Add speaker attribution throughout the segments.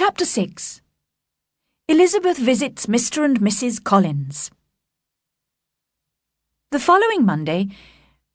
Speaker 1: Chapter 6. Elizabeth visits Mr. and Mrs. Collins. The following Monday,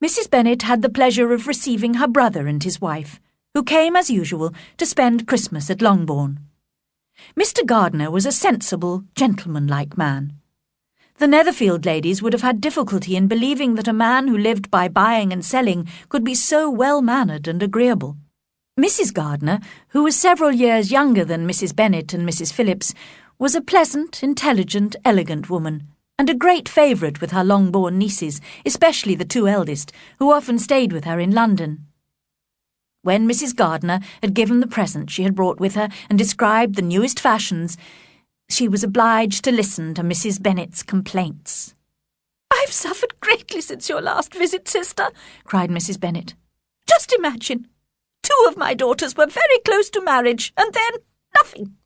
Speaker 1: Mrs. Bennet had the pleasure of receiving her brother and his wife, who came, as usual, to spend Christmas at Longbourn. Mr. Gardiner was a sensible, gentlemanlike man. The Netherfield ladies would have had difficulty in believing that a man who lived by buying and selling could be so well-mannered and agreeable. Mrs. Gardiner, who was several years younger than Mrs. Bennet and Mrs. Phillips, was a pleasant, intelligent, elegant woman, and a great favourite with her Longbourn nieces, especially the two eldest, who often stayed with her in London. When Mrs. Gardiner had given the present she had brought with her and described the newest fashions, she was obliged to listen to Mrs. Bennet's complaints. "I've suffered greatly since your last visit, sister," cried Mrs. Bennet. "Just imagine! 2 of my daughters were very close to marriage, and then nothing.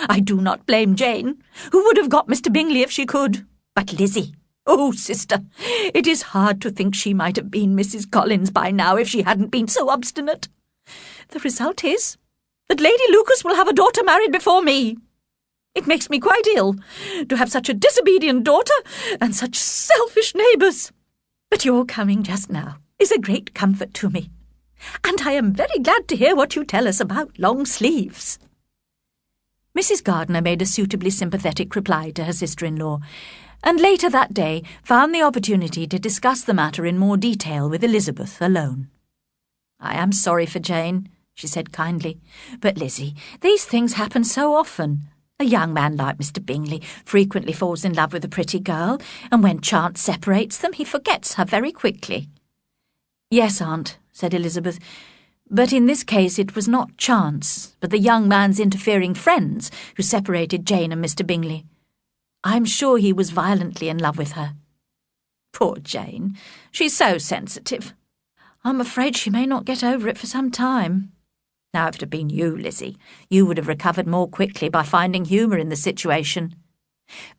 Speaker 1: I do not blame Jane, who would have got Mr. Bingley if she could. But Lizzie, oh, sister, it is hard to think she might have been Mrs. Collins by now if she hadn't been so obstinate. The result is that Lady Lucas will have a daughter married before me. It makes me quite ill to have such a disobedient daughter and such selfish neighbours. But your coming just now is a great comfort to me, and I am very glad to hear what you tell us about long sleeves." Mrs. Gardiner made a suitably sympathetic reply to her sister-in-law, and later that day found the opportunity to discuss the matter in more detail with Elizabeth alone. "I am sorry for Jane," she said kindly, "but Lizzie, these things happen so often. A young man like Mr. Bingley frequently falls in love with a pretty girl, and when chance separates them, he forgets her very quickly." "Yes, aunt," said Elizabeth, "but in this case it was not chance, but the young man's interfering friends who separated Jane and Mr. Bingley. I'm sure he was violently in love with her." "Poor Jane, she's so sensitive." "I'm afraid she may not get over it for some time." "Now, if it had been you, Lizzie, you would have recovered more quickly by finding humour in the situation.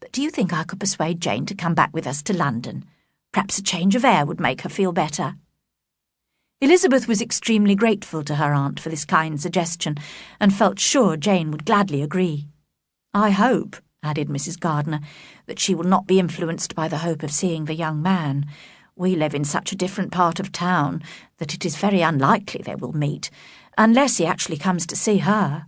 Speaker 1: But do you think I could persuade Jane to come back with us to London? Perhaps a change of air would make her feel better." Elizabeth was extremely grateful to her aunt for this kind suggestion, and felt sure Jane would gladly agree. "I hope," added Mrs. Gardiner, "that she will not be influenced by the hope of seeing the young man. We live in such a different part of town that it is very unlikely they will meet, unless he actually comes to see her.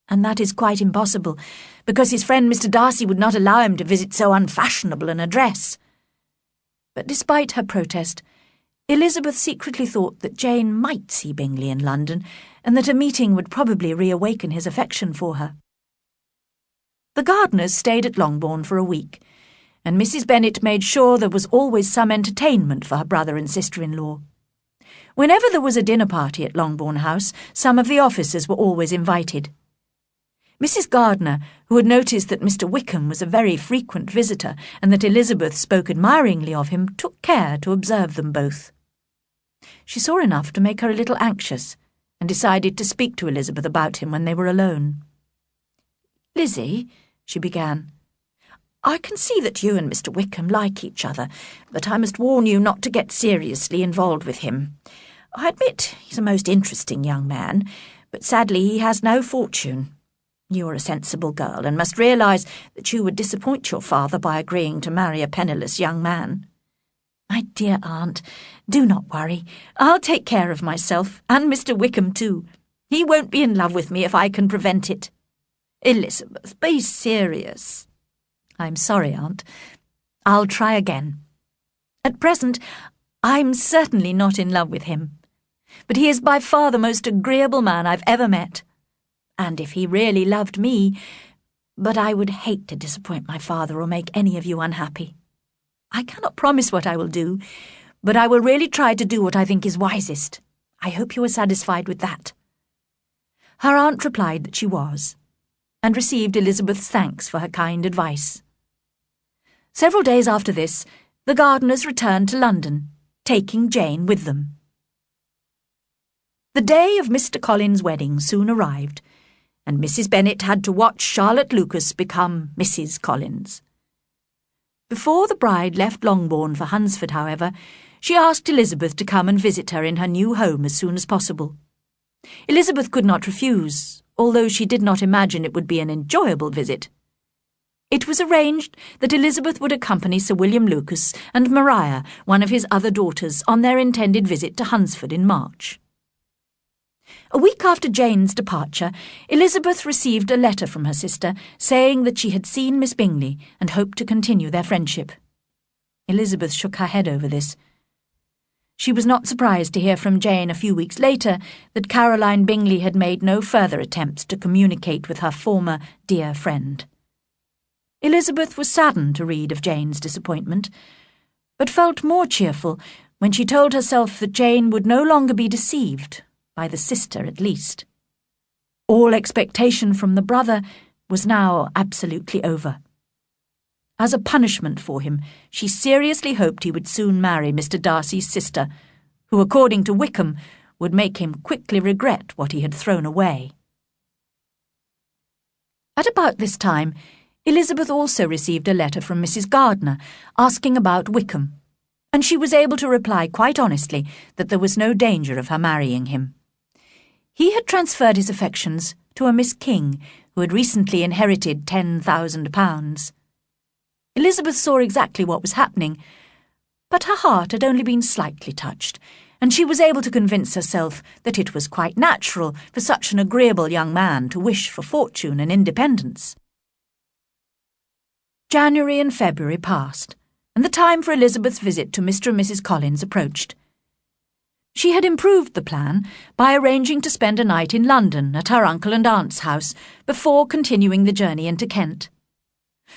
Speaker 1: And that is quite impossible, because his friend Mr. Darcy would not allow him to visit so unfashionable an address." But despite her protest, Elizabeth secretly thought that Jane might see Bingley in London, and that a meeting would probably reawaken his affection for her. The Gardiners stayed at Longbourn for a week, and Mrs. Bennet made sure there was always some entertainment for her brother and sister-in-law. Whenever there was a dinner party at Longbourn House, some of the officers were always invited. Mrs. Gardiner, who had noticed that Mr. Wickham was a very frequent visitor and that Elizabeth spoke admiringly of him, took care to observe them both. She saw enough to make her a little anxious, and decided to speak to Elizabeth about him when they were alone. "Lizzie," she began, "I can see that you and Mr. Wickham like each other, but I must warn you not to get seriously involved with him. I admit he's a most interesting young man, but sadly he has no fortune. You are a sensible girl and must realise that you would disappoint your father by agreeing to marry a penniless young man." "My dear aunt, do not worry. I'll take care of myself, and Mr. Wickham too. He won't be in love with me if I can prevent it." "Elizabeth, be serious." "I'm sorry, aunt. I'll try again. At present, I'm certainly not in love with him, but he is by far the most agreeable man I've ever met. And if he really loved me, but I would hate to disappoint my father or make any of you unhappy. I cannot promise what I will do, but I will really try to do what I think is wisest. I hope you are satisfied with that." Her aunt replied that she was, and received Elizabeth's thanks for her kind advice. Several days after this, the Gardiners returned to London, taking Jane with them. The day of Mr. Collins' wedding soon arrived, and Mrs. Bennet had to watch Charlotte Lucas become Mrs. Collins. Before the bride left Longbourn for Hunsford, however, she asked Elizabeth to come and visit her in her new home as soon as possible. Elizabeth could not refuse, although she did not imagine it would be an enjoyable visit. It was arranged that Elizabeth would accompany Sir William Lucas and Maria, one of his other daughters, on their intended visit to Hunsford in March. A week after Jane's departure, Elizabeth received a letter from her sister saying that she had seen Miss Bingley and hoped to continue their friendship. Elizabeth shook her head over this. She was not surprised to hear from Jane a few weeks later that Caroline Bingley had made no further attempts to communicate with her former dear friend. Elizabeth was saddened to read of Jane's disappointment, but felt more cheerful when she told herself that Jane would no longer be deceived, by the sister at least. All expectation from the brother was now absolutely over. As a punishment for him, she seriously hoped he would soon marry Mr. Darcy's sister, who, according to Wickham, would make him quickly regret what he had thrown away. At about this time, Elizabeth also received a letter from Mrs. Gardiner asking about Wickham, and she was able to reply quite honestly that there was no danger of her marrying him. He had transferred his affections to a Miss King, who had recently inherited £10,000. Elizabeth saw exactly what was happening, but her heart had only been slightly touched, and she was able to convince herself that it was quite natural for such an agreeable young man to wish for fortune and independence. January and February passed, and the time for Elizabeth's visit to Mr. and Mrs. Collins approached. She had improved the plan by arranging to spend a night in London at her uncle and aunt's house before continuing the journey into Kent.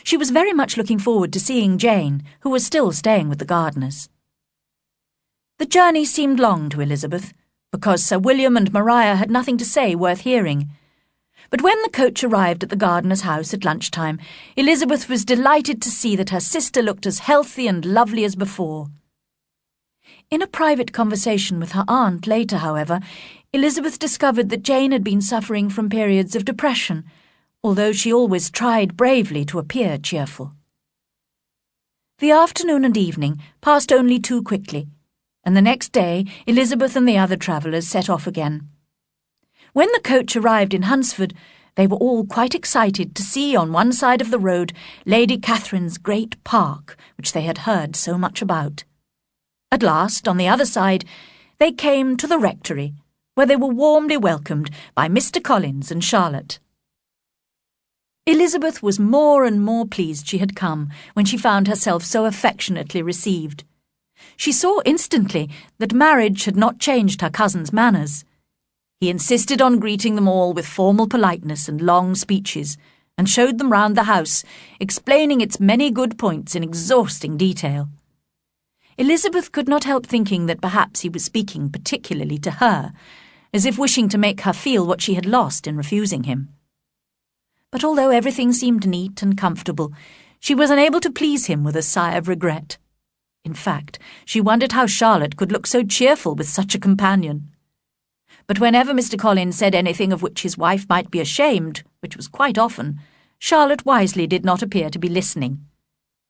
Speaker 1: She was very much looking forward to seeing Jane, who was still staying with the Gardiners. The journey seemed long to Elizabeth, because Sir William and Maria had nothing to say worth hearing. But when the coach arrived at the Gardiner's house at lunchtime, Elizabeth was delighted to see that her sister looked as healthy and lovely as before. In a private conversation with her aunt later, however, Elizabeth discovered that Jane had been suffering from periods of depression, although she always tried bravely to appear cheerful. The afternoon and evening passed only too quickly, and the next day Elizabeth and the other travellers set off again. When the coach arrived in Hunsford, they were all quite excited to see on one side of the road Lady Catherine's great park, which they had heard so much about. At last, on the other side, they came to the rectory, where they were warmly welcomed by Mr. Collins and Charlotte. Elizabeth was more and more pleased she had come when she found herself so affectionately received. She saw instantly that marriage had not changed her cousin's manners. He insisted on greeting them all with formal politeness and long speeches, and showed them round the house, explaining its many good points in exhausting detail. Elizabeth could not help thinking that perhaps he was speaking particularly to her, as if wishing to make her feel what she had lost in refusing him. But although everything seemed neat and comfortable, she was unable to please him with a sigh of regret. In fact, she wondered how Charlotte could look so cheerful with such a companion. But whenever Mr. Collins said anything of which his wife might be ashamed, which was quite often, Charlotte wisely did not appear to be listening.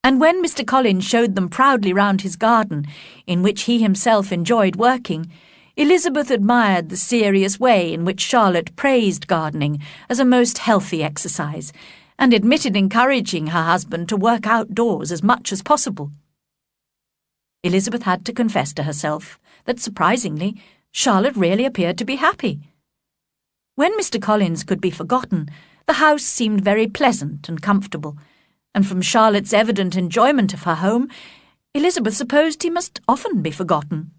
Speaker 1: And when Mr. Collins showed them proudly round his garden, in which he himself enjoyed working, Elizabeth admired the serious way in which Charlotte praised gardening as a most healthy exercise, and admitted encouraging her husband to work outdoors as much as possible. Elizabeth had to confess to herself that, surprisingly, Charlotte really appeared to be happy. When Mr. Collins could be forgotten, the house seemed very pleasant and comfortable, and from Charlotte's evident enjoyment of her home, Elizabeth supposed he must often be forgotten.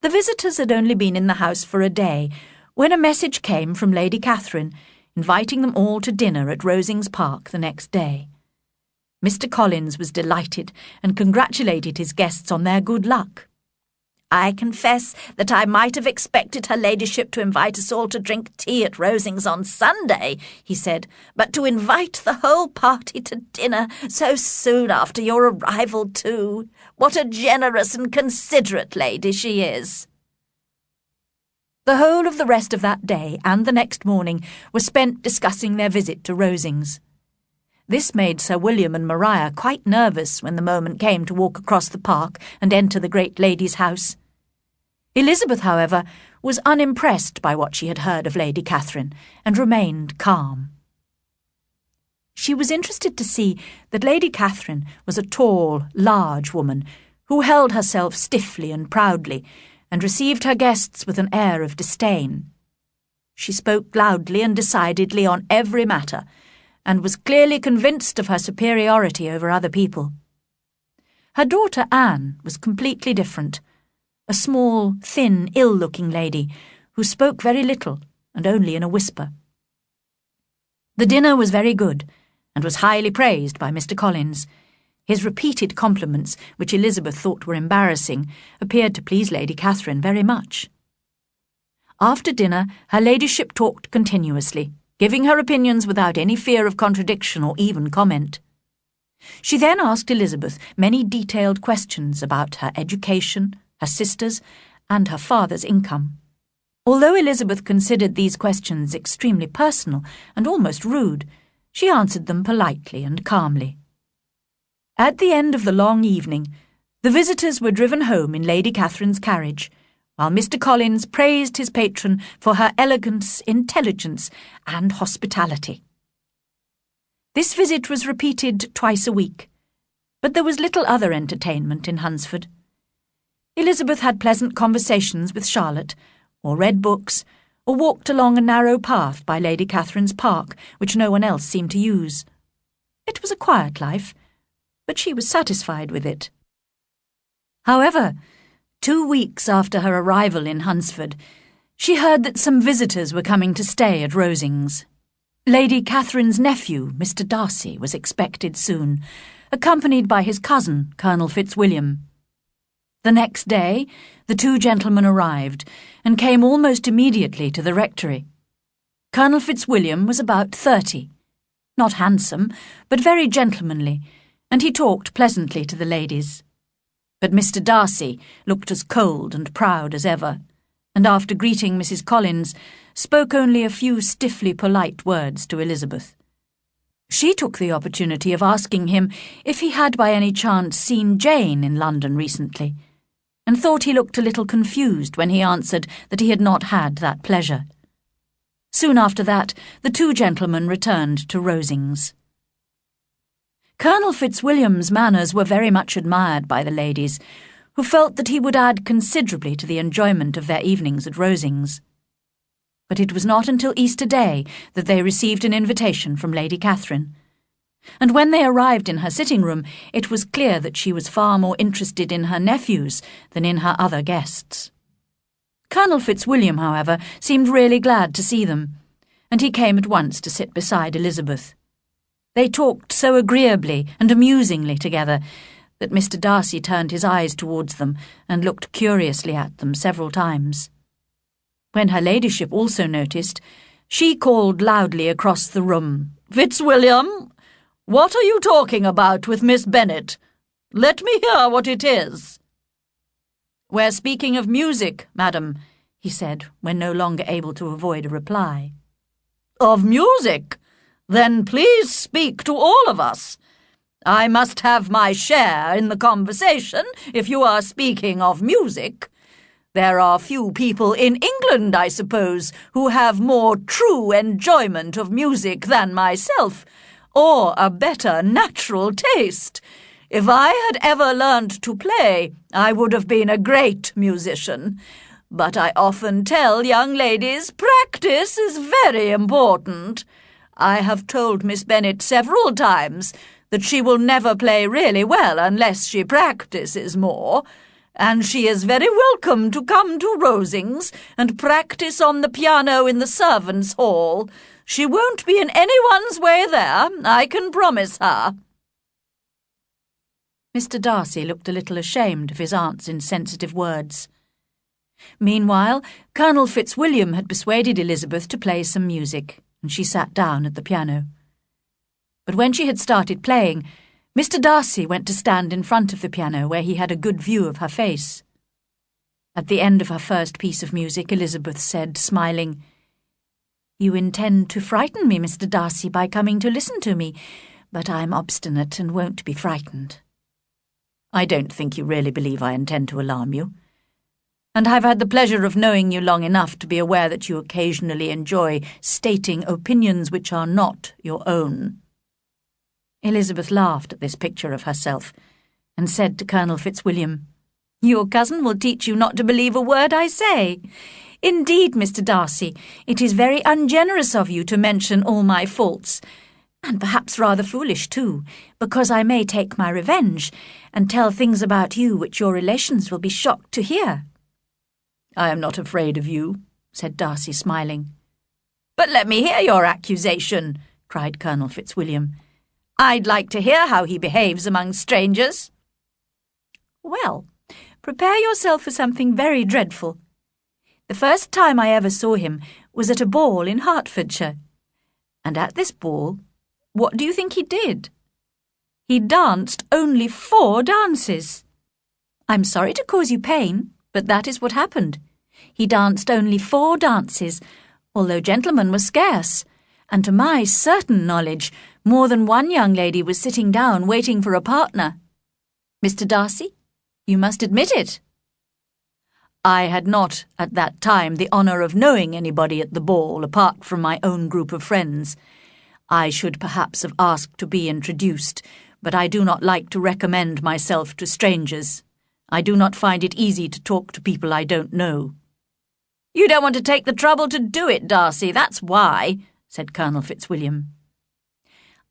Speaker 1: The visitors had only been in the house for a day, when a message came from Lady Catherine, inviting them all to dinner at Rosings Park the next day. Mr. Collins was delighted and congratulated his guests on their good luck. "I confess that I might have expected her ladyship to invite us all to drink tea at Rosings on Sunday," he said, "but to invite the whole party to dinner so soon after your arrival, too. What a generous and considerate lady she is." The whole of the rest of that day and the next morning was spent discussing their visit to Rosings. This made Sir William and Maria quite nervous when the moment came to walk across the park and enter the great lady's house. Elizabeth, however, was unimpressed by what she had heard of Lady Catherine and remained calm. She was interested to see that Lady Catherine was a tall, large woman who held herself stiffly and proudly and received her guests with an air of disdain. She spoke loudly and decidedly on every matter, and was clearly convinced of her superiority over other people. Her daughter Anne was completely different, a small, thin, ill-looking lady who spoke very little and only in a whisper. The dinner was very good, and was highly praised by Mr. Collins. His repeated compliments, which Elizabeth thought were embarrassing, appeared to please Lady Catherine very much. After dinner, her ladyship talked continuously, giving her opinions without any fear of contradiction or even comment. She then asked Elizabeth many detailed questions about her education, her sisters, and her father's income. Although Elizabeth considered these questions extremely personal and almost rude, she answered them politely and calmly. At the end of the long evening, the visitors were driven home in Lady Catherine's carriage, while Mr. Collins praised his patron for her elegance, intelligence, and hospitality. This visit was repeated twice a week, but there was little other entertainment in Hunsford. Elizabeth had pleasant conversations with Charlotte, or read books, or walked along a narrow path by Lady Catherine's park, which no one else seemed to use. It was a quiet life, but she was satisfied with it. However, 2 weeks after her arrival in Hunsford, she heard that some visitors were coming to stay at Rosings. Lady Catherine's nephew, Mr. Darcy, was expected soon, accompanied by his cousin, Colonel Fitzwilliam. The next day, the two gentlemen arrived, and came almost immediately to the rectory. Colonel Fitzwilliam was about 30, not handsome, but very gentlemanly, and he talked pleasantly to the ladies. But Mr. Darcy looked as cold and proud as ever, and after greeting Mrs. Collins, spoke only a few stiffly polite words to Elizabeth. She took the opportunity of asking him if he had by any chance seen Jane in London recently, and thought he looked a little confused when he answered that he had not had that pleasure. Soon after that, the two gentlemen returned to Rosings. Colonel Fitzwilliam's manners were very much admired by the ladies, who felt that he would add considerably to the enjoyment of their evenings at Rosings. But it was not until Easter Day that they received an invitation from Lady Catherine, and when they arrived in her sitting-room, it was clear that she was far more interested in her nephews than in her other guests. Colonel Fitzwilliam, however, seemed really glad to see them, and he came at once to sit beside Elizabeth. They talked so agreeably and amusingly together that Mr. Darcy turned his eyes towards them and looked curiously at them several times. When her ladyship also noticed, she called loudly across the room, "Fitzwilliam, what are you talking about with Miss Bennet? Let me hear what it is." "We're speaking of music, madam," he said, when no longer able to avoid a reply. "Of music? Then please speak to all of us. I must have my share in the conversation if you are speaking of music. There are few people in England, I suppose, who have more true enjoyment of music than myself, or a better natural taste. If I had ever learned to play, I would have been a great musician. But I often tell young ladies practice is very important. I have told Miss Bennet several times that she will never play really well unless she practices more, and she is very welcome to come to Rosings and practice on the piano in the servants' hall. She won't be in anyone's way there, I can promise her." Mr. Darcy looked a little ashamed of his aunt's insensitive words. Meanwhile, Colonel Fitzwilliam had persuaded Elizabeth to play some music, and she sat down at the piano. But when she had started playing, Mr. Darcy went to stand in front of the piano where he had a good view of her face. At the end of her first piece of music, Elizabeth said, smiling, "You intend to frighten me, Mr. Darcy, by coming to listen to me, but I'm obstinate and won't be frightened." "I don't think you really believe I intend to alarm you." and I've had the pleasure of knowing you long enough to be aware that you occasionally enjoy stating opinions which are not your own." Elizabeth laughed at this picture of herself, and said to Colonel Fitzwilliam, "Your cousin will teach you not to believe a word I say. Indeed, Mr. Darcy, it is very ungenerous of you to mention all my faults, and perhaps rather foolish too, because I may take my revenge, and tell things about you which your relations will be shocked to hear." "I am not afraid of you," said Darcy, smiling. "But let me hear your accusation," cried Colonel Fitzwilliam. "I'd like to hear how he behaves among strangers." "Well, prepare yourself for something very dreadful. The first time I ever saw him was at a ball in Hertfordshire. And at this ball, what do you think he did? He danced only 4 dances. I'm sorry to cause you pain, but that is what happened. He danced only 4 dances, although gentlemen were scarce, and to my certain knowledge, more than one young lady was sitting down waiting for a partner. Mr. Darcy, you must admit it." "I had not, at that time, the honour of knowing anybody at the ball apart from my own group of friends. I should perhaps have asked to be introduced, but I do not like to recommend myself to strangers. I do not find it easy to talk to people I don't know." "You don't want to take the trouble to do it, Darcy, that's why," said Colonel Fitzwilliam.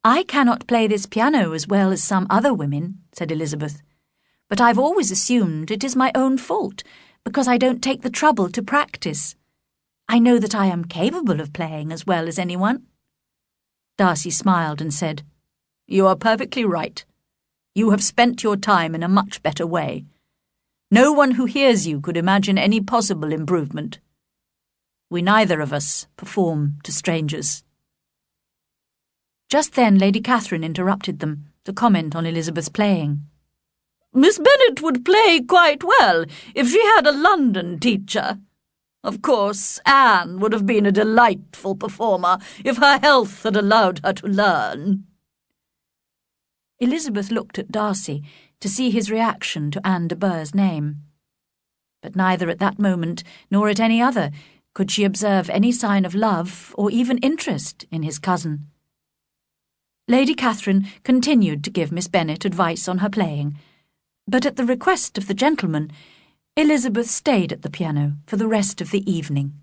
Speaker 1: "I cannot play this piano as well as some other women," said Elizabeth, "but I've always assumed it is my own fault, because I don't take the trouble to practice. I know that I am capable of playing as well as anyone." Darcy smiled and said, "You are perfectly right. You have spent your time in a much better way. No one who hears you could imagine any possible improvement. We neither of us perform to strangers." Just then Lady Catherine interrupted them to comment on Elizabeth's playing. "Miss Bennet would play quite well if she had a London teacher. Of course, Anne would have been a delightful performer if her health had allowed her to learn." Elizabeth looked at Darcy to see his reaction to Anne de Bourgh's name. But neither at that moment nor at any other could she observe any sign of love or even interest in his cousin. Lady Catherine continued to give Miss Bennet advice on her playing, but at the request of the gentleman, Elizabeth stayed at the piano for the rest of the evening.